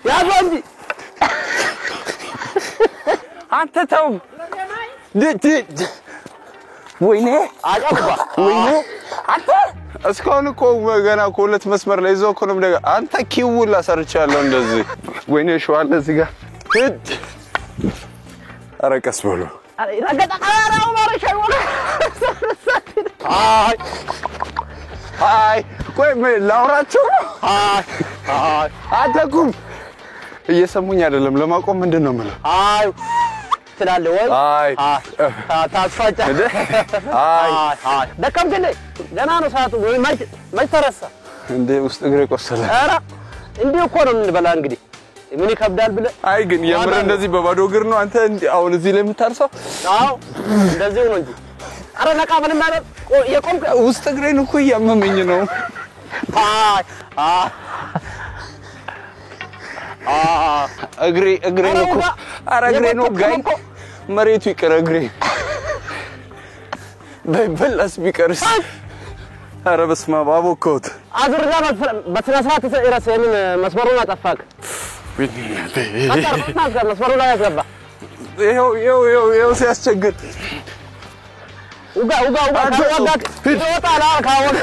يا بندي أنت تو وينه وينه أنت اسكون كو غنا كولت مسمر ላይ ዘው ኮንም ደጋ አንተ ኪውላ ሰርቻለሁ እንደዚህ ወይኔ ሸዋለ እዚህ ጋር አረቀስ ብሎ ረገጣ ቀራራው ማረሻው አይ ቆይ ላውራችሁ አታኩም እየሰሙኝ አይደለም ለማቆም ምንድነው ማለት አይ ትላለ ወይ አይ ታስፋጫ አይ ደከም ግን ገና ነው ሰዓቱ ወይ ማይ ተረሳ እንዴ ውስጥ እግሬ ቆሰለ አራ እንዴ እኮ ነው እንበላ እንግዲህ ምን ይከብዳል ብለ አይ ግን የምር እንደዚህ በባዶ እግር ነው አንተ አሁን እዚህ ላይ የምታርሰው አዎ እንደዚህ ነው እንጂ አረ ነቃ ምንም ማለት የቆም ውስጥ እግሬን እኮ ያመመኝ ነው እግሬ ነው እኮ አረ እግሬ ነው ጋይ መሬቱ ይቀር እግሬ በበላስ ቢቀርስ አረ በስመ አብ አቦኮት አዝርጋ በትናስራት ተሰራሰ የምን መስመሩን አጠፋክ መስመሩ ላይ ያስገባ ይሄው ሲያስቸግር uga ይወጣላ ካወን